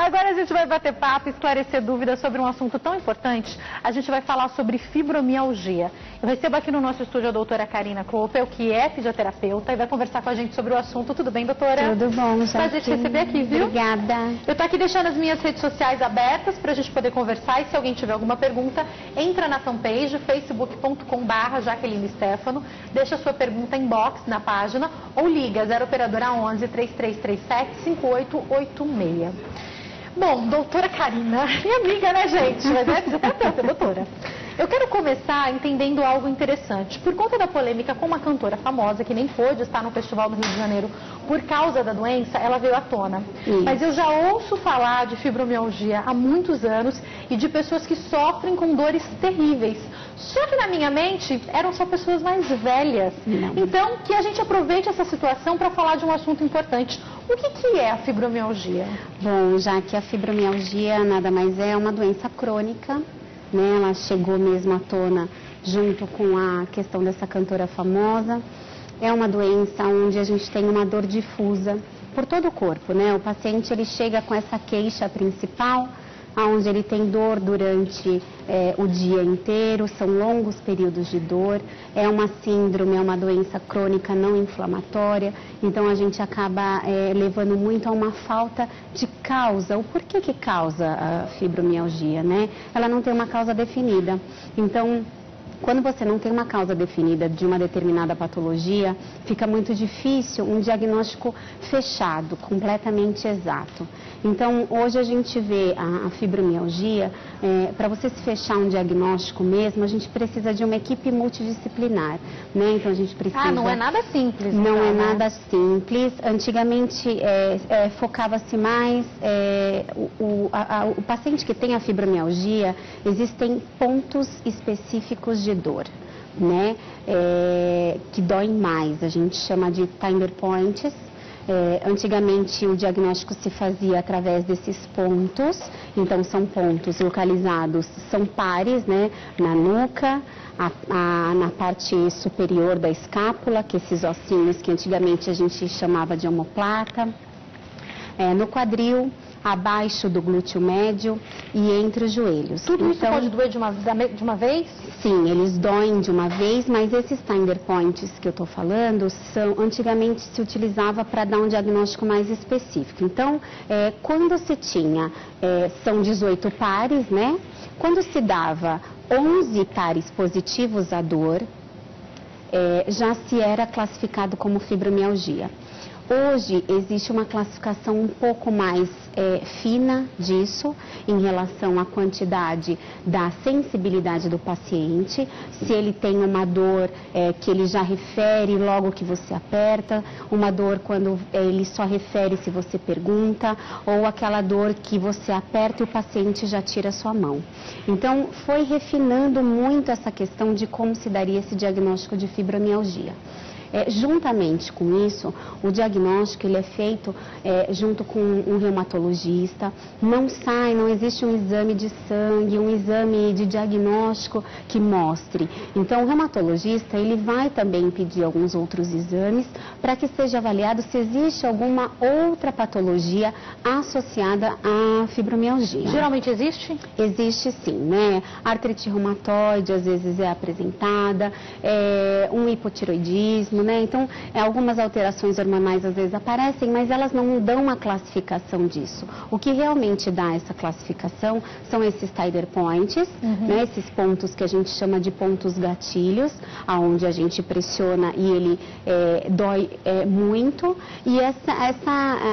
Agora a gente vai bater papo, esclarecer dúvidas sobre um assunto tão importante. A gente vai falar sobre fibromialgia. Eu recebo aqui no nosso estúdio a doutora Karina Kloppel, que é fisioterapeuta, e vai conversar com a gente sobre o assunto. Tudo bem, doutora? Tudo bom, já. Prazer te receber aqui, viu? Obrigada. Eu tô aqui deixando as minhas redes sociais abertas para a gente poder conversar, e se alguém tiver alguma pergunta, entra na fanpage facebook.com/Jaqueline Stefano, deixa a sua pergunta inbox na página ou liga 0 operadora 11 3337 5886. Bom, doutora Karina, minha amiga, né, gente? Mas é fisioterapeuta, doutora. Eu quero começar entendendo algo interessante. Por conta da polêmica com uma cantora famosa que nem pôde estar no Festival do Rio de Janeiro por causa da doença, ela veio à tona. Isso. Mas eu já ouço falar de fibromialgia há muitos anos e de pessoas que sofrem com dores terríveis. Só que na minha mente eram só pessoas mais velhas. Não. Então, que a gente aproveite essa situação para falar de um assunto importante. O que é a fibromialgia? Bom, já que a fibromialgia nada mais é uma doença crônica, né? Ela chegou mesmo à tona junto com a questão dessa cantora famosa. É uma doença onde a gente tem uma dor difusa por todo o corpo, né? O paciente ele chega com essa queixa principal, onde ele tem dor durante o dia inteiro, são longos períodos de dor, é uma síndrome, é uma doença crônica não inflamatória, então a gente acaba levando muito a uma falta de causa. O porquê que causa a fibromialgia, né? Ela não tem uma causa definida, então quando você não tem uma causa definida de uma determinada patologia, fica muito difícil um diagnóstico fechado, completamente exato. Então, hoje a gente vê a fibromialgia, para você se fechar um diagnóstico mesmo, a gente precisa de uma equipe multidisciplinar, né? Então, a gente precisa... Ah, não é nada simples. Não então, é né? nada simples. Antigamente, focava-se mais... o paciente que tem a fibromialgia, existem pontos específicos de dor, né? Que doem mais, a gente chama de time points. Antigamente o diagnóstico se fazia através desses pontos, então são pontos localizados, são pares, né? Na nuca, na parte superior da escápula, que esses ossinhos que antigamente a gente chamava de omoplata, no quadril, abaixo do glúteo médio e entre os joelhos. Tudo isso pode doer de uma vez? Sim, eles doem de uma vez, mas esses Tinder Points que eu estou falando, antigamente se utilizava para dar um diagnóstico mais específico. Então, quando se tinha, são 18 pares, né? Quando se dava 11 pares positivos à dor, já se era classificado como fibromialgia. Hoje existe uma classificação um pouco mais fina disso, em relação à quantidade da sensibilidade do paciente, se ele tem uma dor que ele já refere logo que você aperta, uma dor quando ele só refere se você pergunta, ou aquela dor que você aperta e o paciente já tira a sua mão. Então, foi refinando muito essa questão de como se daria esse diagnóstico de fibromialgia. Juntamente com isso, o diagnóstico ele é feito junto com um reumatologista, não existe um exame de sangue, um exame de diagnóstico que mostre. Então, o reumatologista ele vai também pedir alguns outros exames para que seja avaliado se existe alguma outra patologia associada à fibromialgia. Geralmente existe? Existe sim, né? Artrite reumatoide às vezes é apresentada, um hipotiroidismo, né? Então, algumas alterações hormonais às vezes aparecem, mas elas não dão uma classificação disso. O que realmente dá essa classificação são esses Tinder Points, né? Esses pontos que a gente chama de pontos gatilhos, aonde a gente pressiona e ele dói muito, e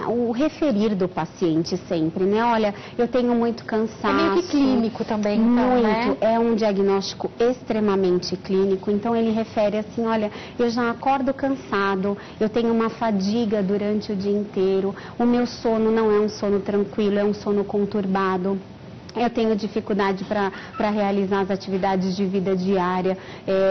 o referir do paciente sempre, né? Olha, eu tenho muito cansaço. É meio que clínico também, então, muito, né? É um diagnóstico extremamente clínico, então ele refere assim, olha, eu já acordo cansado, eu tenho uma fadiga durante o dia inteiro, o meu sono não é um sono tranquilo, é um sono conturbado. Eu tenho dificuldade para realizar as atividades de vida diária.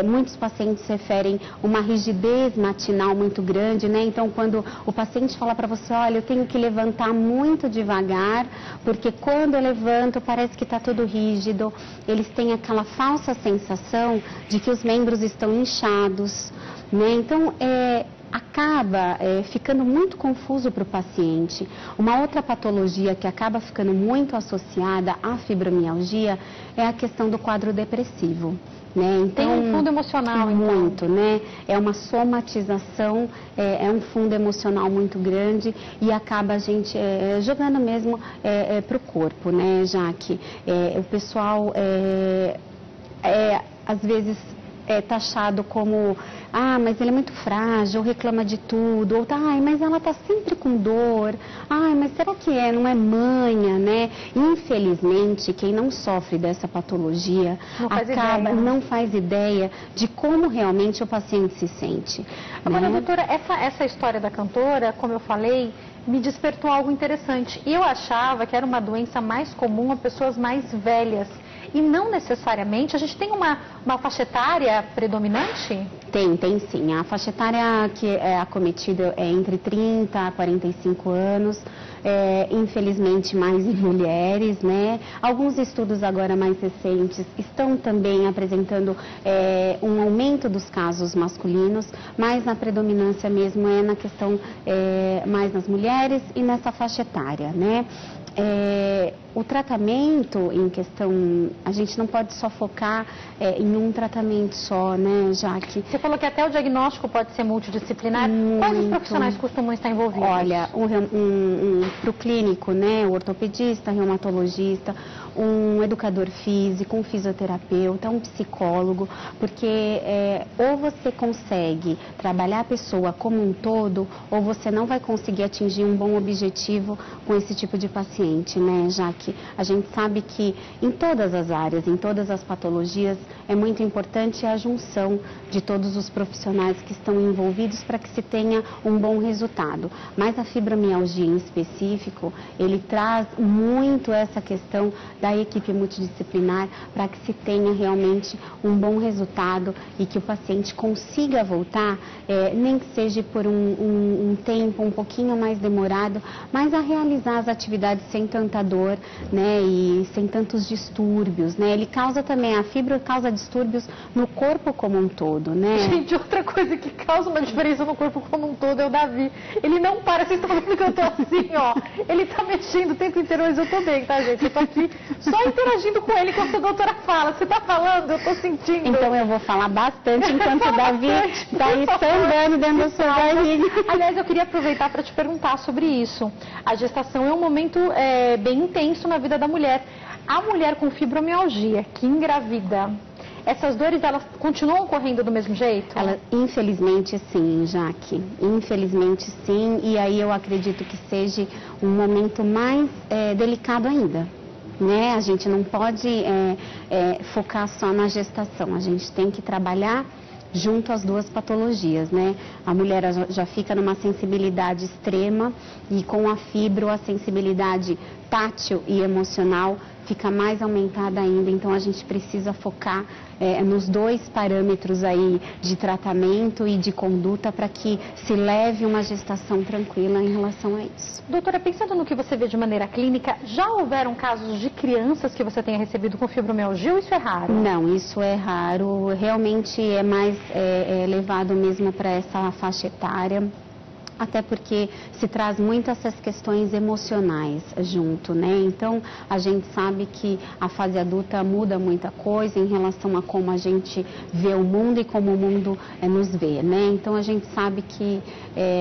Muitos pacientes referem uma rigidez matinal muito grande, né? Então, quando o paciente fala para você, olha, eu tenho que levantar muito devagar, porque quando eu levanto parece que está tudo rígido. Eles têm aquela falsa sensação de que os membros estão inchados, né? Então, acaba ficando muito confuso para o paciente. Uma outra patologia que acaba ficando muito associada à fibromialgia é a questão do quadro depressivo. Né? Então, tem um fundo emocional, muito, né? É uma somatização, é um fundo emocional muito grande e acaba a gente jogando mesmo para o corpo, né, Jaque? O pessoal às vezes é taxado como, mas ele é muito frágil, reclama de tudo, ou mas ela está sempre com dor, mas será que não é manha, né? Infelizmente, quem não sofre dessa patologia não faz ideia de como realmente o paciente se sente. Agora, né? doutora, essa história da cantora, como eu falei, me despertou algo interessante. E eu achava que era uma doença mais comum a pessoas mais velhas. E não necessariamente. A gente tem uma faixa etária predominante? Tem sim. A faixa etária que é acometida é entre 30 a 45 anos. Infelizmente mais em mulheres, né? Alguns estudos agora mais recentes estão também apresentando um aumento dos casos masculinos, mas a predominância mesmo é na questão mais nas mulheres e nessa faixa etária, né? O tratamento em questão, a gente não pode só focar em um tratamento só, né, Jaque? Você falou que até o diagnóstico pode ser multidisciplinar. Quais os profissionais costumam estar envolvidos? Olha, para o clínico, né, o ortopedista, reumatologista, um educador físico, um fisioterapeuta, um psicólogo, porque ou você consegue trabalhar a pessoa como um todo, ou você não vai conseguir atingir um bom objetivo com esse tipo de paciente, né, Jaque? A gente sabe que em todas as áreas, em todas as patologias, é muito importante a junção de todos os profissionais que estão envolvidos para que se tenha um bom resultado. Mas a fibromialgia em específico, ele traz muito essa questão da equipe multidisciplinar para que se tenha realmente um bom resultado e que o paciente consiga voltar, nem que seja por um tempo um pouquinho mais demorado, mas a realizar as atividades sem tanta dor, né, e sem tantos distúrbios, né? Ele causa também, a fibra causa distúrbios no corpo como um todo, né? Gente, outra coisa que causa uma diferença no corpo como um todo é o Davi. Ele não para, vocês estão vendo que eu tô assim, ó. Ele tá mexendo o tempo inteiro, mas eu tô bem, tá, gente? Eu tô aqui só interagindo com ele enquanto a doutora fala. Você tá falando, eu tô sentindo. Então eu vou falar bastante enquanto o Davi tá aí sambando dentro da sua barriga. Aliás, eu queria aproveitar para te perguntar sobre isso. A gestação é um momento bem intenso na vida da mulher. A mulher com fibromialgia que engravida, essas dores, elas continuam ocorrendo do mesmo jeito? Infelizmente sim, Jaque. Infelizmente sim, e aí eu acredito que seja um momento mais delicado ainda. Né? A gente não pode focar só na gestação, a gente tem que trabalhar junto às duas patologias, né? A mulher já fica numa sensibilidade extrema e com a fibro a sensibilidade tátil e emocional fica mais aumentada ainda, então a gente precisa focar nos dois parâmetros aí de tratamento e de conduta para que se leve uma gestação tranquila em relação a isso. Doutora, pensando no que você vê de maneira clínica, já houveram casos de crianças que você tenha recebido com fibromialgia ou isso é raro? Não, isso é raro, realmente é mais levado mesmo para essa faixa etária. Até porque se traz muito essas questões emocionais junto, né? Então, a gente sabe que a fase adulta muda muita coisa em relação a como a gente vê o mundo e como o mundo nos vê, né? Então, a gente sabe que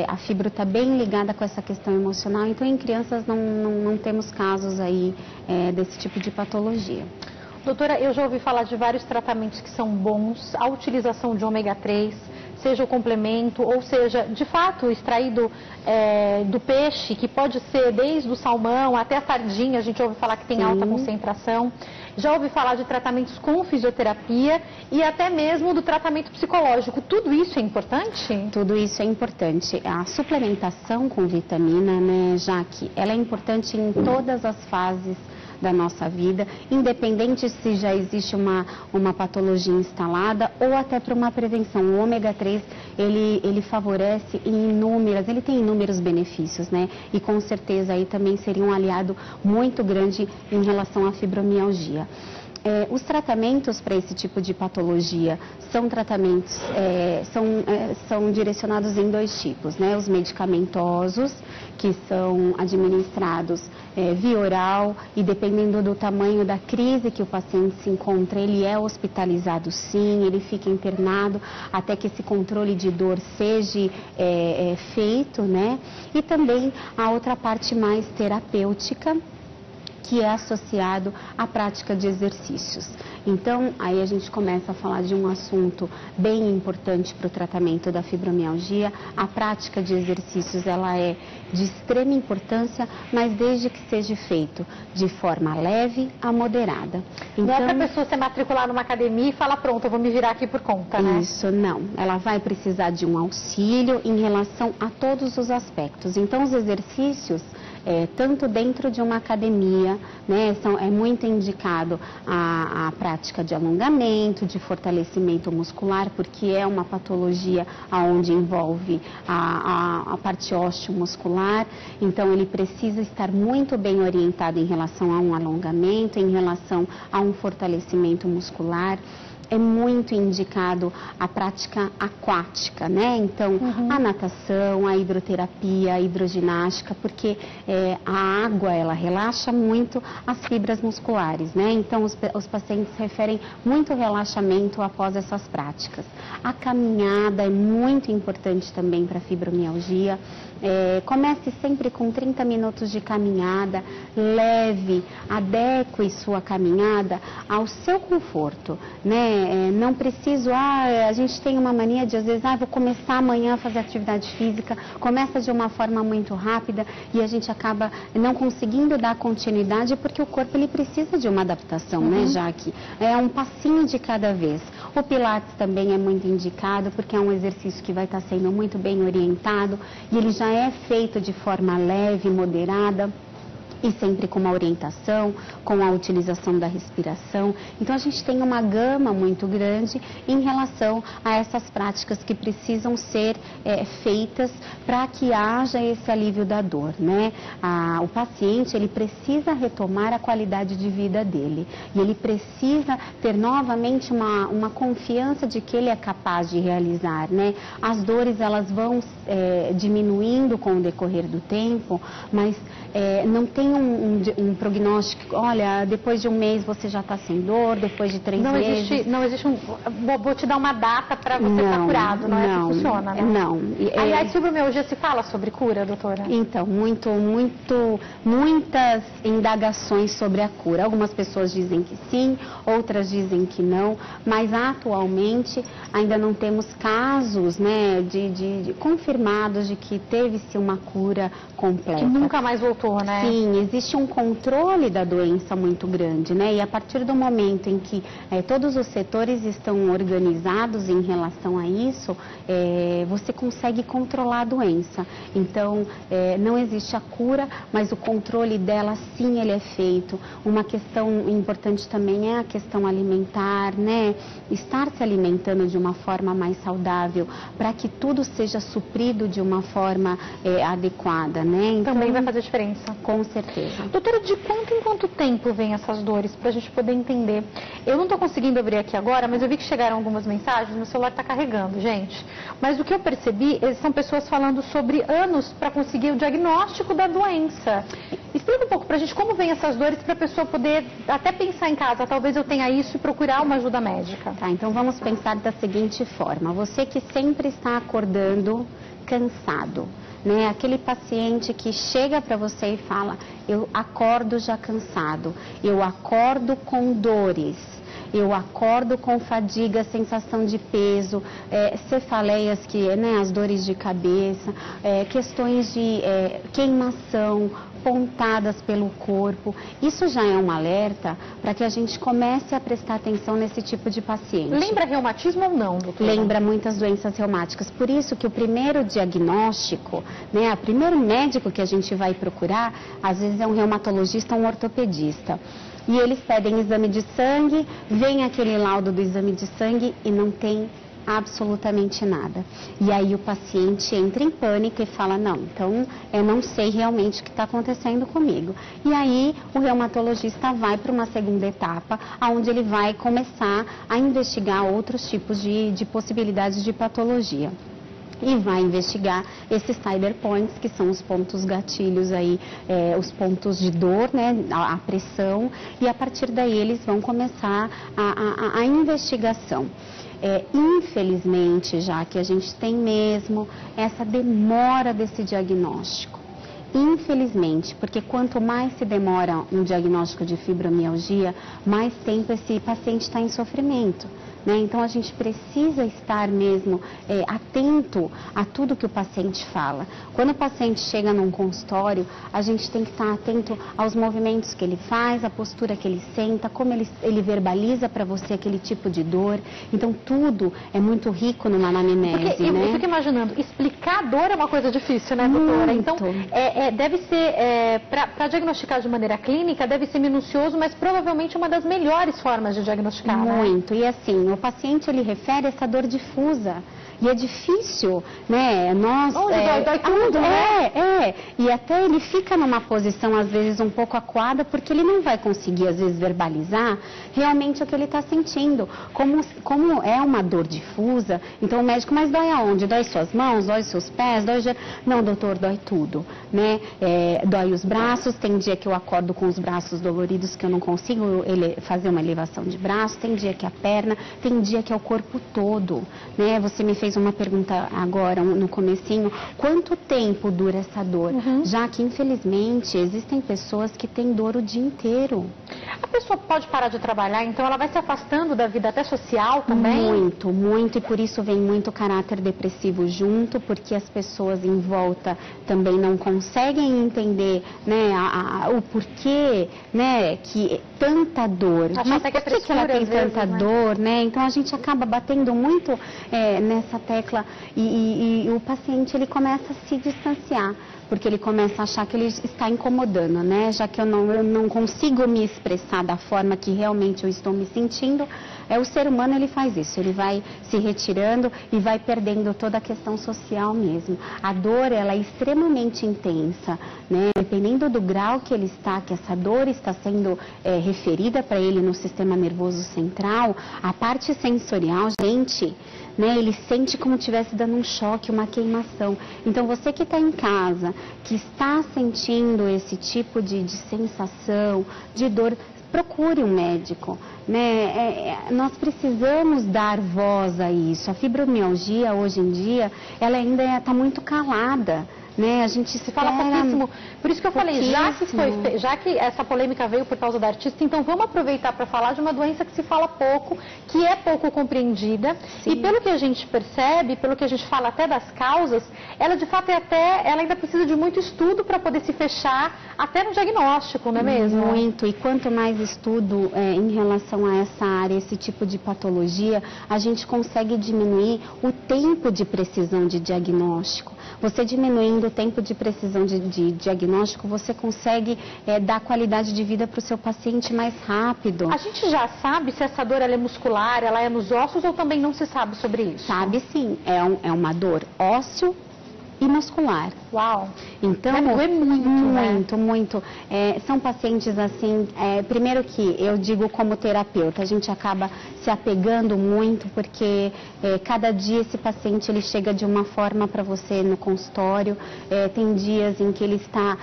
a fibro está bem ligada com essa questão emocional. Então, em crianças não temos casos aí desse tipo de patologia. Doutora, eu já ouvi falar de vários tratamentos que são bons, a utilização de ômega 3, seja o complemento, ou seja, de fato, extraído do peixe, que pode ser desde o salmão até a sardinha, a gente ouve falar que tem Sim. alta concentração. Já ouvi falar de tratamentos com fisioterapia e até mesmo do tratamento psicológico. Tudo isso é importante? Tudo isso é importante. A suplementação com vitamina, né, Jaque, ela é importante em todas as fases da nossa vida, independente se já existe uma patologia instalada ou até para uma prevenção. O ômega 3, ele favorece ele tem inúmeros benefícios, né? E com certeza aí também seria um aliado muito grande em relação à fibromialgia. Os tratamentos para esse tipo de patologia são tratamentos, são direcionados em 2 tipos, né? Os medicamentosos, que são administrados via oral e dependendo do tamanho da crise que o paciente se encontra, ele é hospitalizado sim, ele fica internado até que esse controle de dor seja feito, né? E também a outra parte mais terapêutica, que é associado à prática de exercícios. Então, aí a gente começa a falar de um assunto bem importante para o tratamento da fibromialgia. A prática de exercícios, ela é de extrema importância, mas desde que seja feito de forma leve a moderada. Então, não é para a pessoa se matricular numa academia e falar, pronto, eu vou me virar aqui por conta, né? Isso, não. Ela vai precisar de um auxílio em relação a todos os aspectos. Então, os exercícios, tanto dentro de uma academia, né, é muito indicado a prática de alongamento, de fortalecimento muscular, porque é uma patologia onde envolve a parte osteomuscular, então ele precisa estar muito bem orientado em relação a um alongamento, em relação a um fortalecimento muscular. É muito indicado a prática aquática, né? Então, a natação, a hidroterapia, a hidroginástica, porque a água, ela relaxa muito as fibras musculares, né? Então, os pacientes referem muito relaxamento após essas práticas. A caminhada é muito importante também para a fibromialgia. Comece sempre com 30 minutos de caminhada, leve, adeque sua caminhada ao seu conforto, né? Não preciso, a gente tem uma mania de às vezes, vou começar amanhã a fazer atividade física, começa de uma forma muito rápida e a gente acaba não conseguindo dar continuidade porque o corpo ele precisa de uma adaptação, né, Jaque? É um passinho de cada vez. O Pilates também é muito indicado porque é um exercício que vai estar sendo muito bem orientado e ele já é feito de forma leve, moderada. E sempre com uma orientação, com a utilização da respiração. Então, a gente tem uma gama muito grande em relação a essas práticas que precisam ser feitas para que haja esse alívio da dor, né? O paciente, ele precisa retomar a qualidade de vida dele. E ele precisa ter novamente uma confiança de que ele é capaz de realizar, né? As dores, elas vão diminuindo com o decorrer do tempo, mas não tem um prognóstico, olha, depois de um mês você já está sem dor, depois de 3 meses. Não existe vou te dar uma data para você estar curado, não é assim que funciona, né? Não. Aliás, fibromialgia se fala sobre cura, doutora? Então, muitas indagações sobre a cura. Algumas pessoas dizem que sim, outras dizem que não, mas atualmente ainda não temos casos, né, de confirmados de que teve-se uma cura completa. Que nunca mais voltou, né? Sim, existe um controle da doença muito grande, né? E a partir do momento em que todos os setores estão organizados em relação a isso, você consegue controlar a doença. Então, não existe a cura, mas o controle dela, sim, ele é feito. Uma questão importante também é a questão alimentar, né? Estar se alimentando de uma forma mais saudável, para que tudo seja suprido de uma forma adequada, né? Então, também vai fazer diferença. Com certeza. Doutora, de quanto em quanto tempo vem essas dores, para a gente poder entender? Eu não estou conseguindo abrir aqui agora, mas eu vi que chegaram algumas mensagens, meu celular está carregando, gente. Mas o que eu percebi, são pessoas falando sobre anos para conseguir o diagnóstico da doença. Explica um pouco para a gente como vem essas dores, para a pessoa poder até pensar em casa, talvez eu tenha isso e procurar uma ajuda médica. Tá, então vamos pensar da seguinte forma, você que sempre está acordando cansado, né? Aquele paciente que chega para você e fala, eu acordo já cansado, eu acordo com dores, eu acordo com fadiga, sensação de peso, cefaleias, as dores de cabeça, questões de queimação, pontadas pelo corpo. Isso já é um alerta para que a gente comece a prestar atenção nesse tipo de paciente. Lembra reumatismo ou não, doutora? Lembra muitas doenças reumáticas. Por isso que o primeiro diagnóstico, o primeiro médico que a gente vai procurar, às vezes é um reumatologista ou um ortopedista. E eles pedem exame de sangue, vem aquele laudo do exame de sangue e não tem absolutamente nada. E aí o paciente entra em pânico e fala, não, então eu não sei realmente o que está acontecendo comigo. E aí o reumatologista vai para uma segunda etapa, onde ele vai começar a investigar outros tipos de possibilidades de patologia. E vai investigar esses Cider Points, que são os pontos gatilhos aí, os pontos de dor, né, a pressão, e a partir daí eles vão começar a investigação. Infelizmente, já que a gente tem mesmo essa demora desse diagnóstico, infelizmente, porque quanto mais se demora um diagnóstico de fibromialgia, mais tempo esse paciente está em sofrimento. Né? Então, a gente precisa estar mesmo atento a tudo que o paciente fala. Quando o paciente chega num consultório, a gente tem que estar atento aos movimentos que ele faz, a postura que ele senta, como ele verbaliza para você aquele tipo de dor. Então, tudo é muito rico numa anamnese, porque né? Eu fico imaginando, explicar a dor é uma coisa difícil, né, doutora? Então, deve ser, para diagnosticar de maneira clínica, deve ser minucioso, mas provavelmente uma das melhores formas de diagnosticar, muito, né? E assim, o paciente ele refere essa dor difusa. E é difícil, né? Nós, dói tudo, né? E até ele fica numa posição, às vezes, um pouco acuada, porque ele não vai conseguir, às vezes, verbalizar realmente o que ele está sentindo. Como é uma dor difusa, então o médico, mas dói aonde? Dói suas mãos? Dói seus pés? Não, doutor, dói tudo, né? Dói os braços, tem dia que eu acordo com os braços doloridos que eu não consigo fazer uma elevação de braço, tem dia que a perna, tem dia que é o corpo todo, né? Você me fez uma pergunta agora, no comecinho, quanto tempo dura essa dor? Já que, infelizmente, existem pessoas que têm dor o dia inteiro. A pessoa pode parar de trabalhar, então ela vai se afastando da vida até social também? Muito, muito, e por isso vem muito caráter depressivo junto, porque as pessoas em volta também não conseguem entender, né, o porquê, né, que tanta dor. Mas por que ela tem tanta dor, né? Então a gente acaba batendo muito nessa tecla e o paciente ele começa a se distanciar, porque ele começa a achar que ele está incomodando, né? Já que eu não consigo me expressar da forma que realmente eu estou me sentindo, o ser humano ele faz isso, ele vai se retirando e vai perdendo toda a questão social mesmo. A dor ela é extremamente intensa, né? Dependendo do grau que ele está, que essa dor está sendo referida para ele no sistema nervoso central, a parte sensorial, gente, né, ele sente como se estivesse dando um choque, uma queimação. Então, você que está em casa, que está sentindo esse tipo de sensação, de dor, procure um médico, né? Nós precisamos dar voz a isso. A fibromialgia, hoje em dia, ela ainda está muito calada. Né? A gente se fala pouquíssimo. Por isso que eu falei, já que essa polêmica veio por causa da artista, então vamos aproveitar para falar de uma doença que se fala pouco, que é pouco compreendida. Sim. E pelo que a gente percebe, pelo que a gente fala até das causas, ela de fato ela ainda precisa de muito estudo para poder se fechar até no diagnóstico, não é mesmo? Muito, e quanto mais estudo em relação a essa área, esse tipo de patologia, a gente consegue diminuir o tempo de precisão de diagnóstico. Você diminuindo o tempo de precisão de diagnóstico, você consegue dar qualidade de vida para o seu paciente mais rápido. A gente já sabe se essa dor ela é muscular, ela é nos ossos ou também não se sabe sobre isso? Sabe sim, é uma dor ósseo e muscular. Uau! Então, é muito, muito. São pacientes assim, primeiro que eu digo como terapeuta, a gente acaba se apegando muito porque cada dia esse paciente ele chega de uma forma para você no consultório, tem dias em que ele está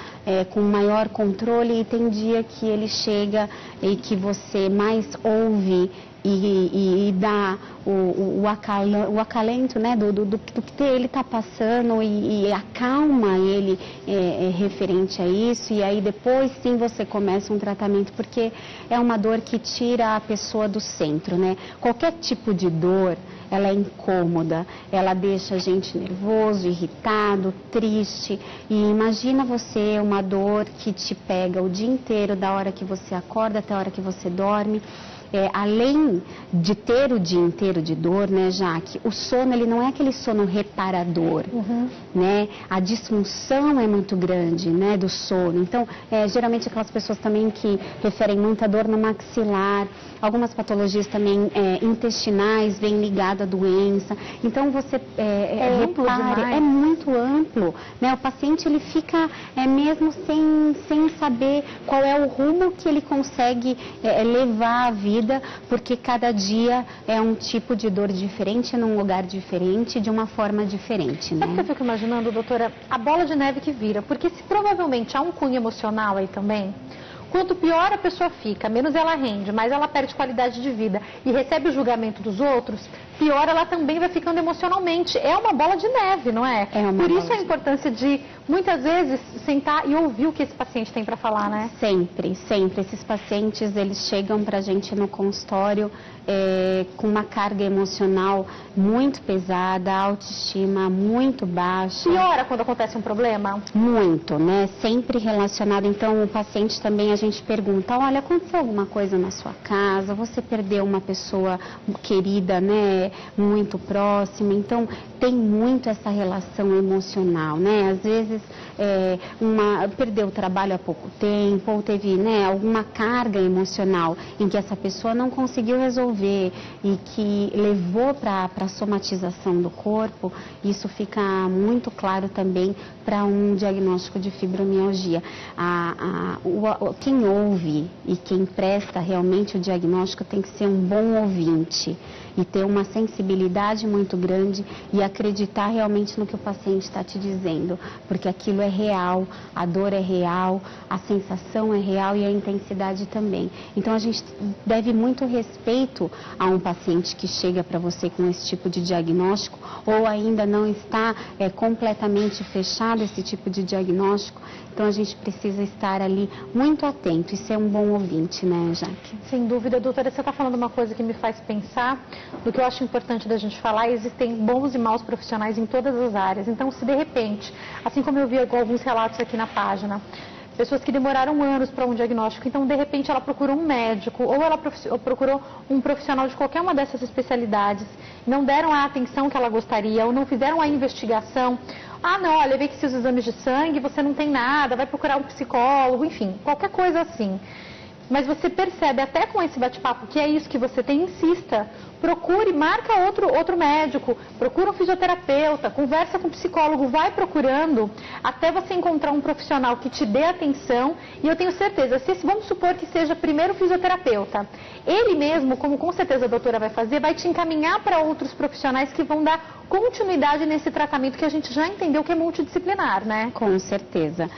com maior controle e tem dia que ele chega e que você mais ouve e dá o acalento, né, do que ele está passando e acalma ele referente a isso, e aí depois sim você começa um tratamento, porque é uma dor que tira a pessoa do centro, né? Qualquer tipo de dor, ela é incômoda, ela deixa a gente nervoso, irritado, triste, e imagina você uma dor que te pega o dia inteiro, da hora que você acorda até a hora que você dorme. além de ter o dia inteiro de dor, né, Jaque, o sono, ele não é aquele sono reparador, né? A disfunção é muito grande, né, do sono. Então, geralmente aquelas pessoas também que referem muita dor no maxilar, algumas patologias também intestinais vêm ligada à doença. Então, você repare, é muito amplo, né? O paciente, ele fica mesmo sem saber qual é o rumo que ele consegue levar a vida, porque cada dia é um tipo de dor diferente, num lugar diferente, de uma forma diferente, né? Sabe o que eu fico imaginando, doutora? A bola de neve que vira, porque se provavelmente há um cunho emocional aí também, quanto pior a pessoa fica, menos ela rende, mais ela perde qualidade de vida e recebe o julgamento dos outros, pior ela também vai ficando emocionalmente. É uma bola de neve, não é? Por isso a importância de, muitas vezes, sentar e ouvir o que esse paciente tem para falar, né? Sempre, sempre. Esses pacientes, eles chegam pra gente no consultório com uma carga emocional muito pesada, autoestima muito baixa. Piora quando acontece um problema? Muito, né? Sempre relacionado. Então, o paciente também, a gente pergunta, olha, aconteceu alguma coisa na sua casa? Você perdeu uma pessoa querida, né? Muito próxima. Então, tem muito essa relação emocional, né? Às vezes, perdeu o trabalho há pouco tempo, ou teve, né, alguma carga emocional em que essa pessoa não conseguiu resolver e que levou para a somatização do corpo. Isso fica muito claro também para um diagnóstico de fibromialgia. Quem ouve e quem presta realmente o diagnóstico tem que ser um bom ouvinte e ter uma sensibilidade muito grande e acreditar realmente no que o paciente está te dizendo, porque aquilo é real, a dor é real, a sensação é real e a intensidade também. Então a gente deve muito respeito a um paciente que chega para você com esse tipo de diagnóstico ou ainda não está completamente fechado esse tipo de diagnóstico. Então a gente precisa estar ali muito atento e ser um bom ouvinte, né, Jaque? Sem dúvida, doutora, você está falando uma coisa que me faz pensar no que eu acho importante da gente falar. Existem bons e maus profissionais em todas as áreas. Então, se de repente, assim como eu vi alguns relatos aqui na página, pessoas que demoraram anos para um diagnóstico, então de repente ela procurou um médico ou ela procurou um profissional de qualquer uma dessas especialidades, não deram a atenção que ela gostaria ou não fizeram a investigação. Ah, não, olha, vê que seus exames de sangue, você não tem nada, vai procurar um psicólogo, enfim, qualquer coisa assim. Mas você percebe até com esse bate-papo que é isso que você tem, insista. Procure, marca outro médico, procura um fisioterapeuta, conversa com um psicólogo, vai procurando até você encontrar um profissional que te dê atenção. E eu tenho certeza, vamos supor que seja primeiro o fisioterapeuta, ele mesmo, como com certeza a doutora vai fazer, vai te encaminhar para outros profissionais que vão dar continuidade nesse tratamento que a gente já entendeu que é multidisciplinar, né? Com certeza.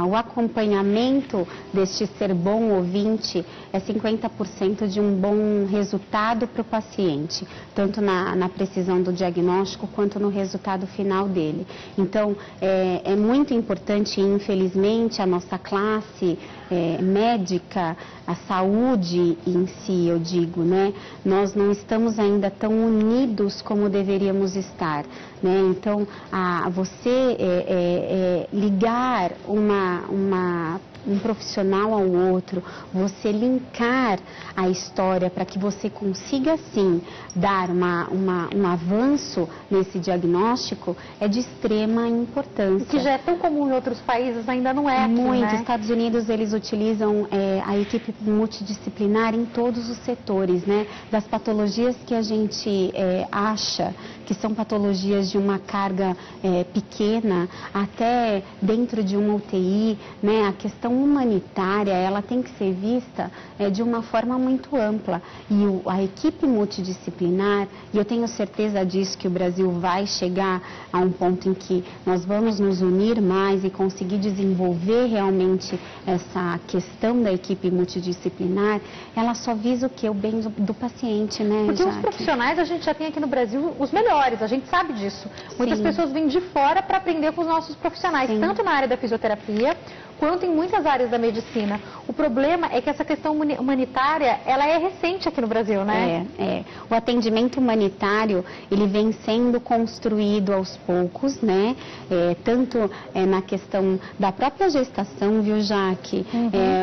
O acompanhamento deste ser bom ouvinte é 50% de um bom resultado para o paciente, tanto na precisão do diagnóstico quanto no resultado final dele. Então, é muito importante, infelizmente, a nossa classe médica, a saúde em si, eu digo, né? Nós não estamos ainda tão unidos como deveríamos estar, né? Então, você ligar um profissional ao outro, você linkar a história para que você consiga, sim, dar um avanço nesse diagnóstico, é de extrema importância. O que já é tão comum em outros países, ainda não é aqui, muito, né? Estados Unidos, eles utilizam a equipe multidisciplinar em todos os setores, né? Das patologias que a gente acha que são patologias de uma carga pequena, até dentro de uma UTI, né? A questão humanitária, ela tem que ser vista de uma forma muito ampla. E a equipe multidisciplinar, e eu tenho certeza disso, que o Brasil vai chegar a um ponto em que nós vamos nos unir mais e conseguir desenvolver realmente essa questão da equipe multidisciplinar, ela só visa o quê? O bem do paciente, né, Porque Jaque? os profissionais, a gente já tem aqui no Brasil os melhores, a gente sabe disso. Muitas Sim. pessoas vêm de fora para aprender com os nossos profissionais, Sim. tanto na área da fisioterapia, quanto em muitas áreas da medicina. O problema é que essa questão humanitária, ela é recente aqui no Brasil, né? O atendimento humanitário, ele vem sendo construído aos poucos, né? Tanto na questão da própria gestação, viu, Jaque?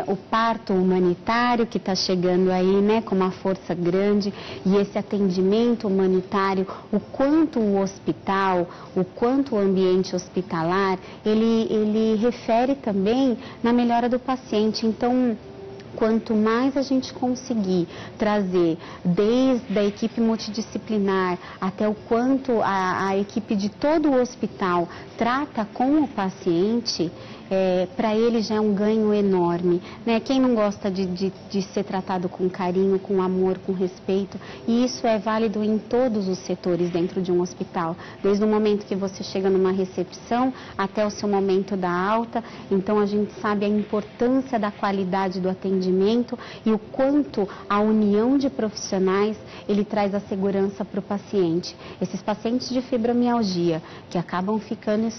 O parto humanitário que está chegando aí, né, com uma força grande, e esse atendimento humanitário, o quanto o hospital, o quanto o ambiente hospitalar, ele refere também na melhora do paciente. Então, quanto mais a gente conseguir trazer, desde a equipe multidisciplinar até o quanto a equipe de todo o hospital trata com o paciente, para ele já é um ganho enorme, né? Quem não gosta de ser tratado com carinho, com amor, com respeito, e isso é válido em todos os setores dentro de um hospital, desde o momento que você chega numa recepção até o seu momento da alta. Então a gente sabe a importância da qualidade do atendimento e o quanto a união de profissionais, ele traz a segurança para o paciente. Esses pacientes de fibromialgia que acabam ficando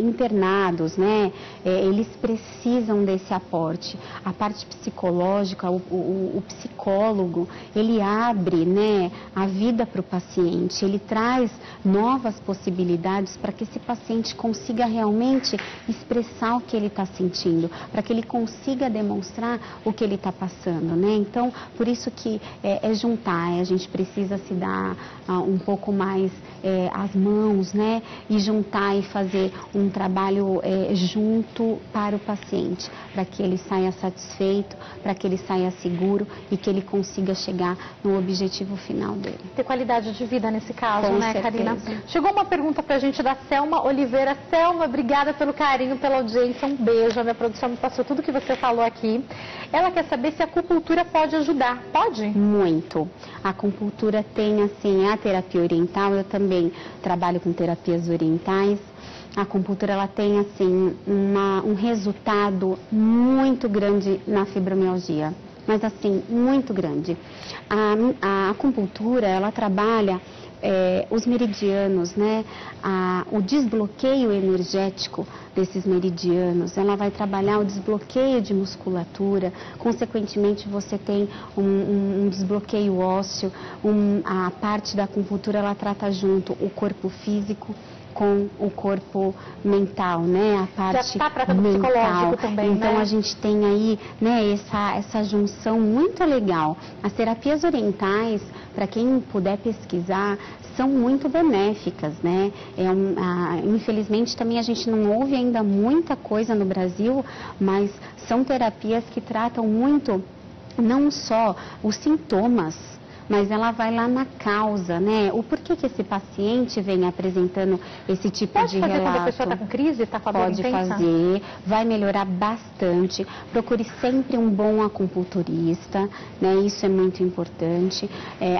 internados, né? Eles precisam desse aporte. A parte psicológica, o psicólogo, ele abre, né, a vida para o paciente, ele traz novas possibilidades para que esse paciente consiga realmente expressar o que ele está sentindo, para que ele consiga demonstrar o que ele está passando, né? Então, por isso que juntar, a gente precisa se dar um pouco mais as mãos, né? E juntar e fazer um trabalho junto para o paciente, para que ele saia satisfeito, para que ele saia seguro e que ele consiga chegar no objetivo final dele. Ter qualidade de vida nesse caso, Com né, certeza. Karina? Chegou uma pergunta pra gente da Selma Oliveira. Selma, obrigada pelo carinho, pela audiência, um beijo. A minha produção me passou tudo que você falou aqui. Ela quer saber se a acupuntura pode ajudar. Pode? Muito. A acupuntura tem, assim, a terapia oriental, eu também trabalho com terapias orientais. A acupuntura, ela tem, assim, um resultado muito grande na fibromialgia, mas, assim, muito grande. A acupuntura, ela trabalha os meridianos, né? O desbloqueio energético desses meridianos, ela vai trabalhar o desbloqueio de musculatura, consequentemente você tem um desbloqueio ósseo, a parte da acupuntura, ela trata junto o corpo físico com o corpo mental, né? A parte já está psicológico também, então, né? A gente tem aí, né, essa junção muito legal. As terapias orientais, para quem puder pesquisar, são muito benéficas, né? Infelizmente também a gente não ouve ainda muita coisa no Brasil, mas são terapias que tratam muito, não só os sintomas, mas ela vai lá na causa, né? O porquê que esse paciente vem apresentando esse tipo de relato. Pode fazer quando a pessoa está com crise, está com a dor intensa? Pode fazer, vai melhorar bastante. Procure sempre um bom acupunturista, né? Isso é muito importante.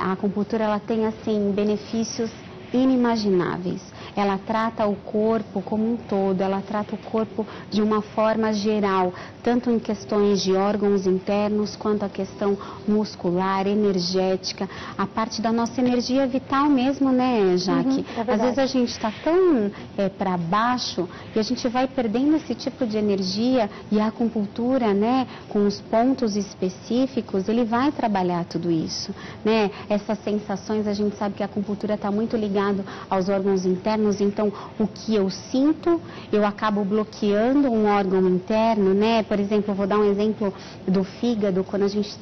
A acupuntura, ela tem, assim, benefícios inimagináveis. Ela trata o corpo como um todo, ela trata o corpo de uma forma geral, tanto em questões de órgãos internos, quanto a questão muscular, energética, a parte da nossa energia vital mesmo, né, Jaque? Às vezes a gente está tão para baixo e a gente vai perdendo esse tipo de energia, e a acupuntura, né, com os pontos específicos, ele vai trabalhar tudo isso, né? Essas sensações, a gente sabe que a acupuntura está muito ligado aos órgãos internos. Então, o que eu sinto, eu acabo bloqueando um órgão interno, né? Por exemplo, eu vou dar um exemplo do fígado. Quando a gente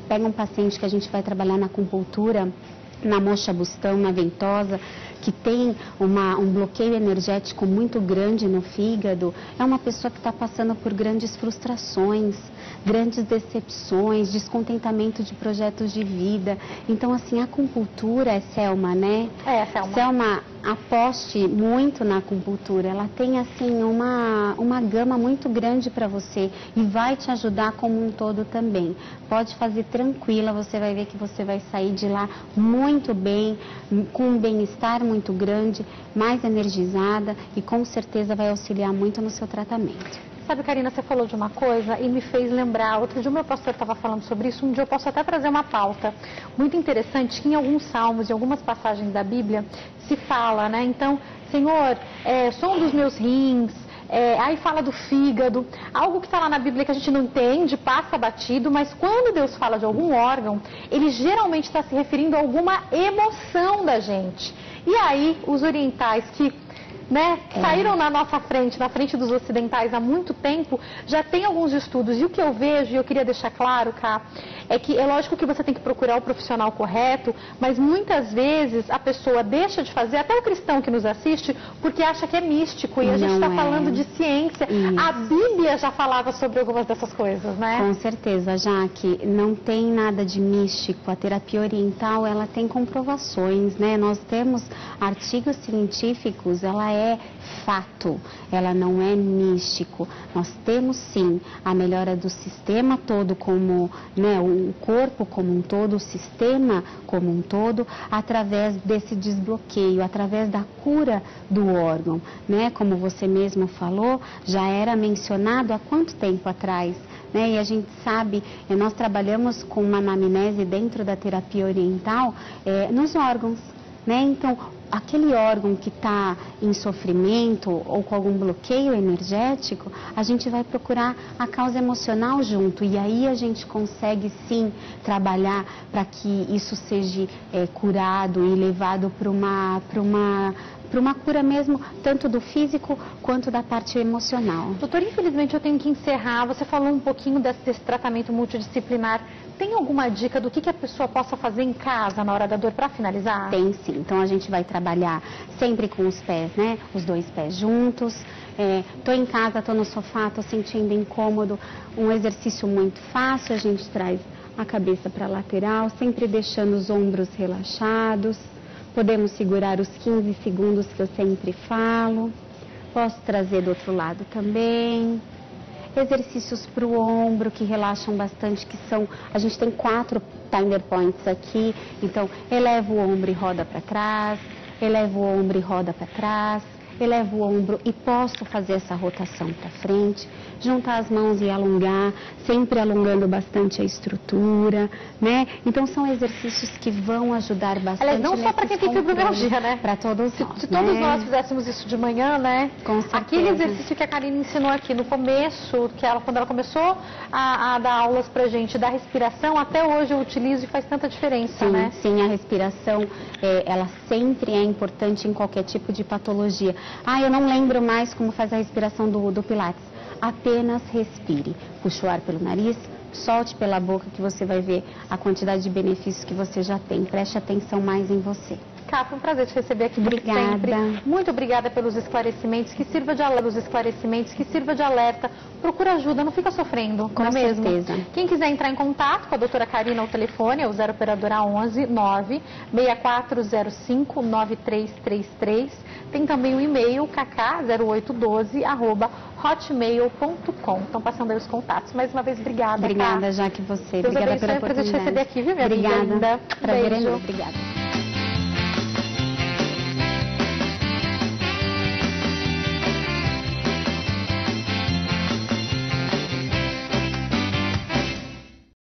pega um paciente que a gente vai trabalhar na acupuntura, na moxa bustão, na ventosa, que tem um bloqueio energético muito grande no fígado, é uma pessoa que está passando por grandes frustrações, grandes decepções, descontentamento de projetos de vida. Então, assim, a acupuntura, Selma, né? Selma. Selma, aposte muito na acupuntura. Ela tem, assim, uma gama muito grande para você e vai te ajudar como um todo também. Pode fazer tranquila, você vai ver que você vai sair de lá muito bem, com um bem-estar muito grande, mais energizada, e com certeza vai auxiliar muito no seu tratamento. Sabe, Karina, você falou de uma coisa e me fez lembrar, outro dia o meu pastor estava falando sobre isso, um dia eu posso até trazer uma pauta muito interessante, que em alguns salmos e algumas passagens da Bíblia se fala, né? Então, Senhor, som dos meus rins, aí fala do fígado, algo que está lá na Bíblia que a gente não entende, passa batido, mas quando Deus fala de algum órgão, ele geralmente está se referindo a alguma emoção da gente. E aí, os orientais que saíram na nossa frente, na frente dos ocidentais há muito tempo, já tem alguns estudos. E o que eu vejo, e eu queria deixar claro, Cá, é que é lógico que você tem que procurar o profissional correto, mas muitas vezes a pessoa deixa de fazer, até o cristão que nos assiste, porque acha que é místico. E a gente está falando de ciência. Isso. A Bíblia já falava sobre algumas dessas coisas, né? Com certeza, Jaque. Não tem nada de místico. A terapia oriental, ela tem comprovações, né? Nós temos artigos científicos, ela é fato, ela não é místico. Nós temos sim a melhora do sistema todo, como o corpo como um todo, o sistema como um todo, através desse desbloqueio, através da cura do órgão, né? Como você mesmo falou, já era mencionado há quanto tempo atrás? E a gente sabe, nós trabalhamos com uma anamnese dentro da terapia oriental nos órgãos. Então, aquele órgão que está em sofrimento ou com algum bloqueio energético, a gente vai procurar a causa emocional junto. E aí a gente consegue sim trabalhar para que isso seja curado e levado para uma cura mesmo, tanto do físico quanto da parte emocional. Doutora, infelizmente eu tenho que encerrar. Você falou um pouquinho desse tratamento multidisciplinar. Tem alguma dica do que a pessoa possa fazer em casa na hora da dor para finalizar? Tem sim. Então a gente vai trabalhar sempre com os pés, os 2 pés juntos. Tô em casa, tô no sofá, tô sentindo incômodo. Um exercício muito fácil, a gente traz a cabeça para a lateral, sempre deixando os ombros relaxados. Podemos segurar os 15 segundos que eu sempre falo. Posso trazer do outro lado também. Exercícios para o ombro que relaxam bastante, que são... A gente tem 4 timer points aqui. Então, eleva o ombro e roda para trás. Eleva o ombro e roda para trás. Elevo o ombro e posso fazer essa rotação para frente, juntar as mãos e alongar, sempre alongando bastante a estrutura, Então são exercícios que vão ajudar bastante. Aliás, não só para quem tem fibromialgia, Para todos nós. Se todos nós fizéssemos isso de manhã, Com certeza. Aquele exercício que a Karine ensinou aqui no começo, quando ela começou a dar aulas pra gente da respiração, até hoje eu utilizo e faz tanta diferença, sim, Sim, a respiração, ela sempre é importante em qualquer tipo de patologia. Eu não lembro mais como faz a respiração do Pilates. Apenas respire. Puxa o ar pelo nariz, solte pela boca que você vai ver a quantidade de benefícios que você já tem. Preste atenção mais em você. Cá, foi um prazer te receber aqui. Obrigada. Sempre. Muito obrigada pelos esclarecimentos, que sirva de alerta, procura ajuda, não fica sofrendo, Com não é mesmo? certeza. Quem quiser entrar em contato com a doutora Karina, o telefone é o 0 operadora 11 9 6405 9333. Tem também o e-mail kk0812@hotmail.com. Estão passando aí os contatos. Mais uma vez, obrigada. Obrigada, Jaque, você. Deus Obrigada abençoe, pela oportunidade. Prazer te receber aqui, viu, minha Obrigada. amiga linda. Prazer é Beijo. meu. Obrigada.